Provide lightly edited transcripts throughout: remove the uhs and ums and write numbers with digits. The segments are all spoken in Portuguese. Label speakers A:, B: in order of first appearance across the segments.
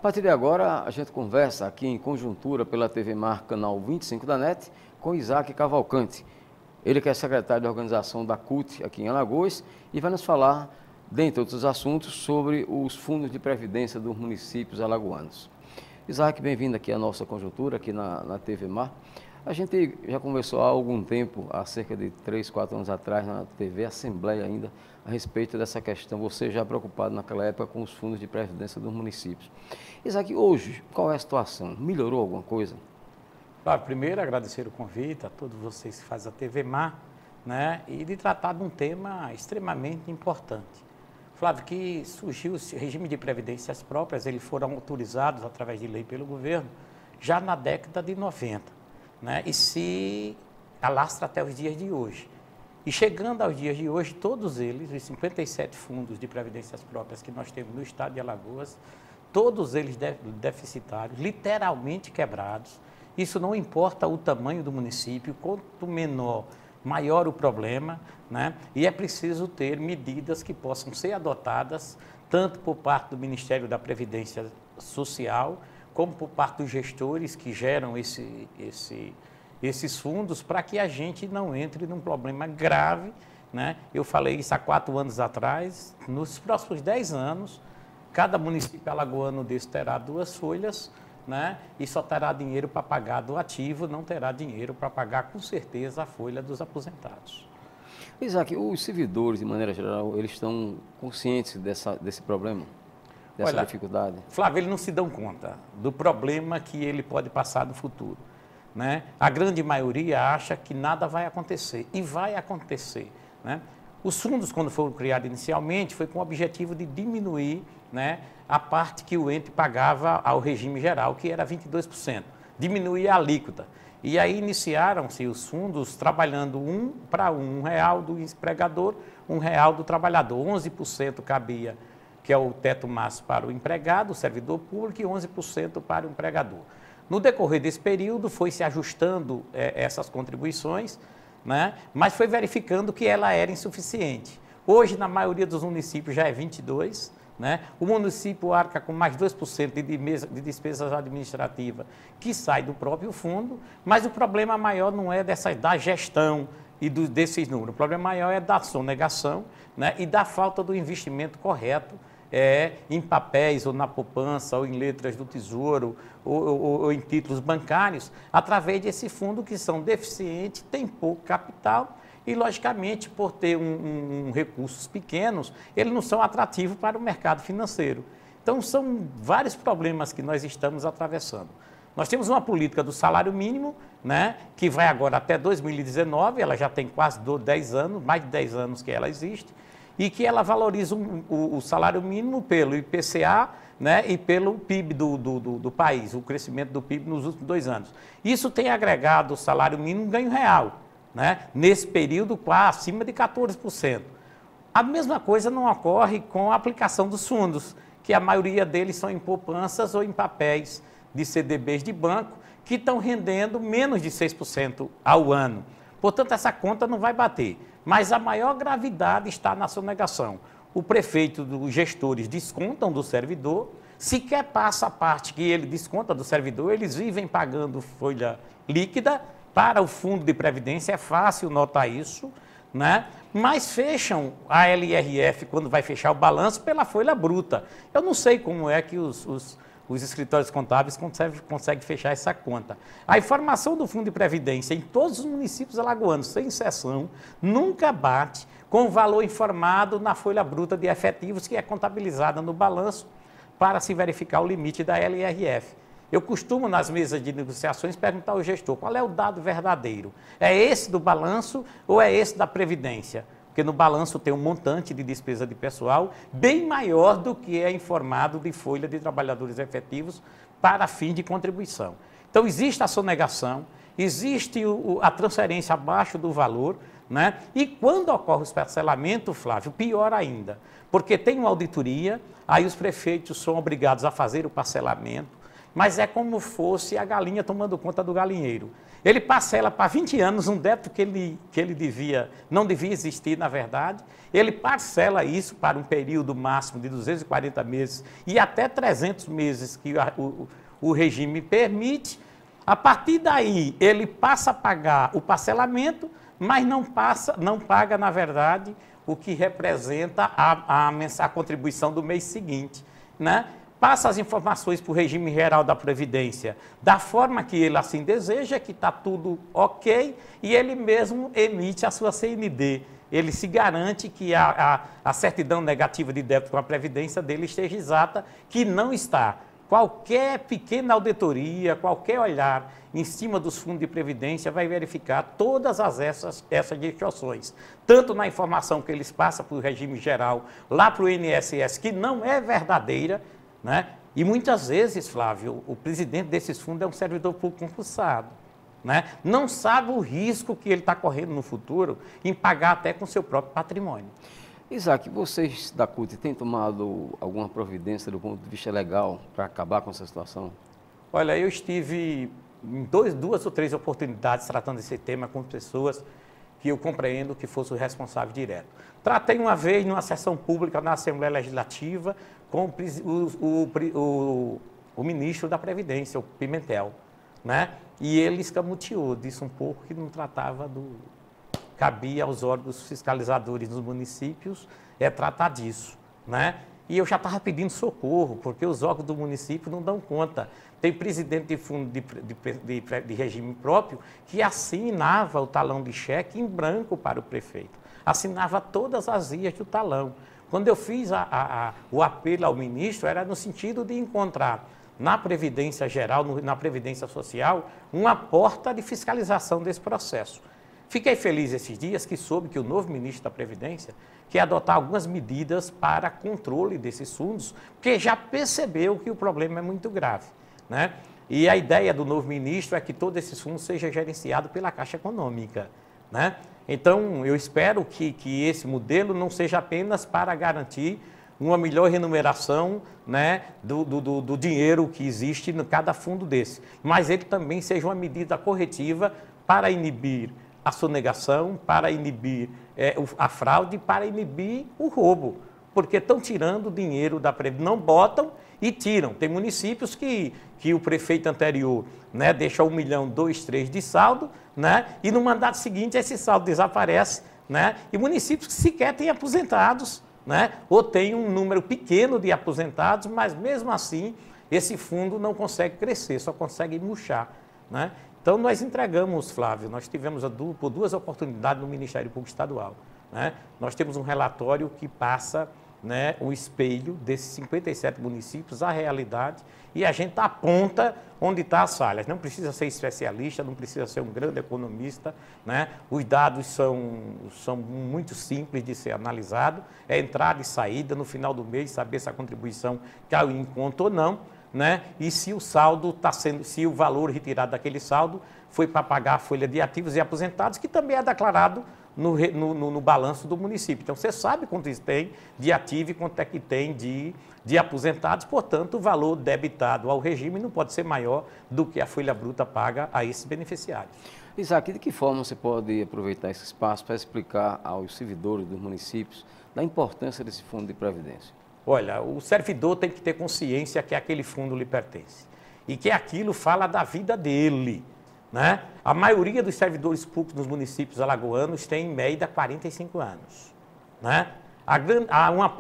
A: partir de agora, a gente conversa aqui em conjuntura pela TV Mar, canal 25 da NET, com Isaac Cavalcante. Ele que é secretário de organização da CUT aqui em Alagoas e vai nos falar, dentre outros assuntos, sobre os fundos de previdência dos municípios alagoanos. Isaac, bem-vindo aqui à nossa conjuntura, aqui na TV Mar. A gente já conversou há algum tempo, há cerca de 3, 4 anos atrás, na TV Assembleia ainda, a respeito dessa questão, você já preocupado naquela época com os fundos de previdência dos municípios. Isaac, hoje, qual é a situação? Melhorou alguma coisa?
B: Claro, primeiro agradecer o convite a todos vocês que fazem a TV Mar, né, e de tratar de um tema extremamente importante. Flávio, que surgiu o regime de previdências próprias, eles foram autorizados através de lei pelo governo já na década de 90, né, e se alastra até os dias de hoje. E chegando aos dias de hoje, todos eles, os 57 fundos de previdências próprias que nós temos no estado de Alagoas, todos eles deficitários, literalmente quebrados. Isso não importa o tamanho do município, quanto menor, maior o problema, né? E é preciso ter medidas que possam ser adotadas, tanto por parte do Ministério da Previdência Social, como por parte dos gestores que geram esses fundos, para que a gente não entre num problema grave, né? Eu falei isso há 4 anos atrás. Nos próximos 10 anos, cada município alagoano desse terá 2 folhas, né? E só terá dinheiro para pagar do ativo, não terá dinheiro para pagar, com certeza, a folha dos aposentados.
A: Isaac, os servidores, de maneira geral, eles estão conscientes desse problema, dessa dificuldade?
B: Flávio, eles não se dão conta do problema que ele pode passar no futuro, né? A grande maioria acha que nada vai acontecer, e vai acontecer, né? Os fundos, quando foram criados inicialmente, foi com o objetivo de diminuir, né, a parte que o ente pagava ao regime geral, que era 22%, diminuir a alíquota. E aí iniciaram-se os fundos trabalhando 1 para 1, R$1 do empregador, R$1 do trabalhador. 11% cabia, que é o teto máximo para o empregado, o servidor público, e 11% para o empregador. No decorrer desse período, foi se ajustando essas contribuições, né? Mas foi verificando que ela era insuficiente. Hoje, na maioria dos municípios, já é 22%, né? O município arca com mais 2% de despesas administrativas que sai do próprio fundo, mas o problema maior não é da gestão e desses números. O problema maior é da sonegação, né, e da falta do investimento correto em papéis, ou na poupança, ou em letras do Tesouro, ou em títulos bancários, através desse fundo que são deficientes, têm pouco capital e, logicamente, por ter recursos pequenos, eles não são atrativos para o mercado financeiro. Então, são vários problemas que nós estamos atravessando. Nós temos uma política do salário mínimo, né, que vai agora até 2019, ela já tem quase 10 anos, mais de 10 anos que ela existe, e que ela valoriza o salário mínimo pelo IPCA, né, e pelo PIB do país, o crescimento do PIB nos últimos 2 anos. Isso tem agregado o salário mínimo ganho real, né, nesse período acima de 14%. A mesma coisa não ocorre com a aplicação dos fundos, que a maioria deles são em poupanças ou em papéis de CDBs de banco, que estão rendendo menos de 6% ao ano. Portanto, essa conta não vai bater. Mas a maior gravidade está na sonegação. O prefeito, os gestores descontam do servidor, sequer passa a parte que ele desconta do servidor, eles vivem pagando folha líquida para o fundo de previdência, é fácil notar isso, né? Mas fecham a LRF, quando vai fechar o balanço, pela folha bruta. Eu não sei como é que os escritórios contábeis conseguem fechar essa conta. A informação do Fundo de Previdência em todos os municípios alagoanos, sem exceção, nunca bate com o valor informado na folha bruta de efetivos, que é contabilizada no balanço para se verificar o limite da LRF. Eu costumo, nas mesas de negociações, perguntar ao gestor qual é o dado verdadeiro. É esse do balanço ou é esse da Previdência? Porque no balanço tem um montante de despesa de pessoal bem maior do que é informado de folha de trabalhadores efetivos para fim de contribuição. Então, existe a sonegação, existe a transferência abaixo do valor, né? E quando ocorre o parcelamento, Flávio, pior ainda, porque tem uma auditoria, aí os prefeitos são obrigados a fazer o parcelamento, mas é como fosse a galinha tomando conta do galinheiro. Ele parcela para 20 anos um débito que ele não devia existir, na verdade. Ele parcela isso para um período máximo de 240 meses e até 300 meses que o regime permite. A partir daí, ele passa a pagar o parcelamento, mas não paga, na verdade, o que representa a contribuição do mês seguinte, né? Passa as informações para o regime geral da Previdência da forma que ele assim deseja, que está tudo ok, e ele mesmo emite a sua CND. Ele se garante que a certidão negativa de débito com a Previdência dele esteja exata, que não está. Qualquer pequena auditoria, qualquer olhar em cima dos fundos de previdência vai verificar todas essas distorções. Tanto na informação que eles passam para o regime geral, lá para o INSS, que não é verdadeira, né? E muitas vezes, Flávio, o presidente desses fundos é um servidor público concursado, né? Não sabe o risco que ele está correndo no futuro em pagar até com seu próprio patrimônio.
A: Isaac, vocês da CUT têm tomado alguma providência do ponto de vista legal para acabar com essa situação?
B: Olha, eu estive em duas ou três oportunidades tratando desse tema com pessoas que eu compreendo que fosse o responsável direto. Tratei uma vez numa sessão pública na Assembleia Legislativa com o ministro da Previdência, o Pimentel, né? E ele escamoteou, disse um pouco que não tratava cabia aos órgãos fiscalizadores dos municípios tratar disso, né? E eu já estava pedindo socorro, porque os órgãos do município não dão conta. Tem presidente de fundo de regime próprio que assinava o talão de cheque em branco para o prefeito. Assinava todas as ias do talão. Quando eu fiz o apelo ao ministro, era no sentido de encontrar na Previdência Geral, na Previdência Social, uma porta de fiscalização desse processo. Fiquei feliz esses dias que soube que o novo ministro da Previdência quer adotar algumas medidas para controle desses fundos, porque já percebeu que o problema é muito grave, né? E a ideia do novo ministro é que todos esses fundos sejam gerenciados pela Caixa Econômica, né? Então, eu espero que esse modelo não seja apenas para garantir uma melhor remuneração, né, do dinheiro que existe em cada fundo desse, mas ele também seja uma medida corretiva para inibir a sonegação, para inibir a fraude, para inibir o roubo, porque estão tirando o dinheiro da Previdência, não botam e tiram. Tem municípios que o prefeito anterior, né, deixa 1 milhão, 2, 3 de saldo, né, e no mandato seguinte esse saldo desaparece, né, e municípios que sequer têm aposentados, né, ou tem um número pequeno de aposentados, mas mesmo assim esse fundo não consegue crescer, só consegue murchar, né? Então, nós entregamos, Flávio, nós tivemos por 2 oportunidades no Ministério Público Estadual, né? Nós temos um relatório que passa, né, o espelho desses 57 municípios, a realidade, e a gente aponta onde estão as falhas. Não precisa ser especialista, não precisa ser um grande economista, né? Os dados são muito simples de ser analisado, é entrada e saída, no final do mês, saber se a contribuição caiu em conta ou não, né? E se o saldo está sendo, se o valor retirado daquele saldo foi para pagar a folha de ativos e aposentados, que também é declarado no balanço do município. Então, você sabe quanto tem de ativo e quanto é que tem de aposentados, portanto, o valor debitado ao regime não pode ser maior do que a folha bruta paga a esses beneficiários.
A: Isaac, de que forma você pode aproveitar esse espaço para explicar aos servidores dos municípios da importância desse fundo de previdência?
B: Olha, o servidor tem que ter consciência que aquele fundo lhe pertence e que aquilo fala da vida dele, né? A maioria dos servidores públicos nos municípios alagoanos tem, em média, 45 anos, né?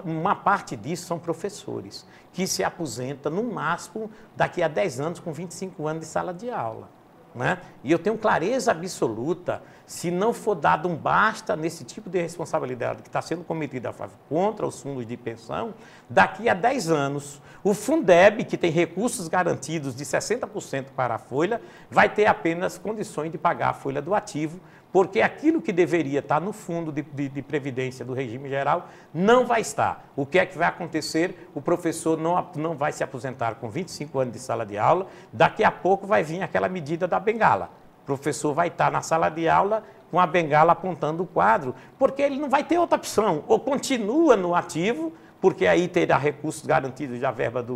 B: Uma parte disso são professores, que se aposentam, no máximo, daqui a 10 anos, com 25 anos de sala de aula, né? E eu tenho clareza absoluta, se não for dado um basta nesse tipo de responsabilidade que está sendo cometida contra os fundos de pensão, daqui a 10 anos, o Fundeb, que tem recursos garantidos de 60% para a folha, vai ter apenas condições de pagar a folha do ativo, porque aquilo que deveria estar no fundo de previdência do regime geral não vai estar. O que é que vai acontecer? O professor não vai se aposentar com 25 anos de sala de aula, daqui a pouco vai vir aquela medida da bengala. O professor vai estar na sala de aula com a bengala apontando o quadro, porque ele não vai ter outra opção. Ou continua no ativo, porque aí terá recursos garantidos da verba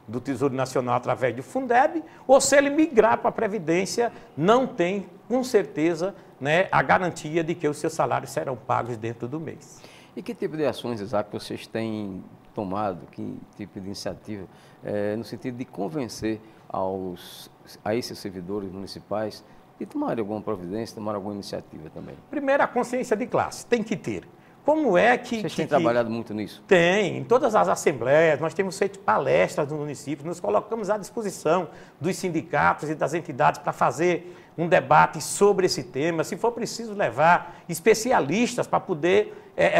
B: do Tesouro Nacional através do Fundeb, ou se ele migrar para a Previdência, não tem, com certeza, né, a garantia de que os seus salários serão pagos dentro do mês.
A: E que tipo de ações, Isaac, vocês têm tomado, que tipo de iniciativa, no sentido de convencer a esses servidores municipais de tomarem alguma providência, tomar alguma iniciativa também?
B: Primeiro, a consciência de classe, tem que ter. Como é que...
A: Vocês têm trabalhado muito nisso?
B: Tem, em todas as assembleias, nós temos feito palestras no município, nos colocamos à disposição dos sindicatos e das entidades para fazer um debate sobre esse tema, se for preciso levar especialistas para poder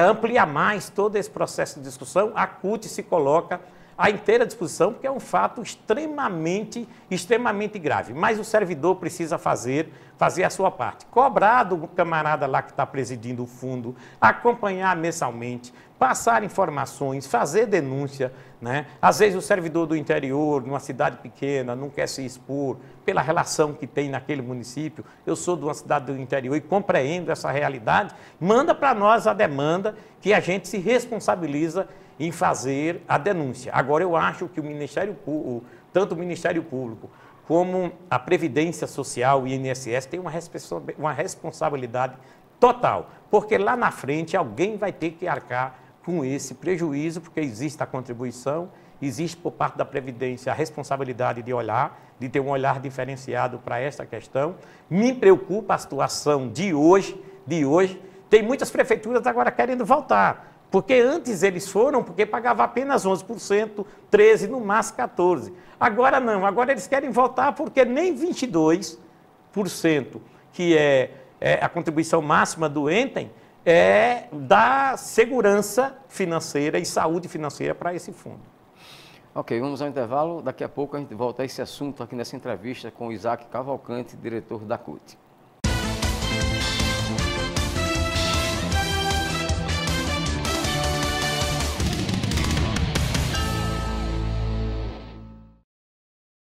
B: ampliar mais todo esse processo de discussão, a CUT se coloca à inteira disposição, porque é um fato extremamente grave. Mas o servidor precisa fazer a sua parte. Cobrar do camarada lá que está presidindo o fundo, acompanhar mensalmente, passar informações, fazer denúncia, né? Às vezes o servidor do interior, numa cidade pequena, não quer se expor pela relação que tem naquele município. Eu sou de uma cidade do interior e compreendo essa realidade. Manda para nós a demanda que a gente se responsabiliza em fazer a denúncia. Agora, eu acho que tanto o Ministério Público como a Previdência Social e o INSS têm uma responsabilidade total, porque lá na frente alguém vai ter que arcar com esse prejuízo, porque existe a contribuição, existe por parte da Previdência a responsabilidade de ter um olhar diferenciado para esta questão. Me preocupa a situação de hoje. Tem muitas prefeituras agora querendo voltar, porque antes eles foram porque pagavam apenas 11%, 13%, no máximo 14%. Agora não, agora eles querem voltar porque nem 22%, que é a contribuição máxima do Enten, dá segurança financeira e saúde financeira para esse fundo.
A: Ok, vamos ao intervalo. Daqui a pouco a gente volta a esse assunto aqui nessa entrevista com Isaac Cavalcante, diretor da CUT.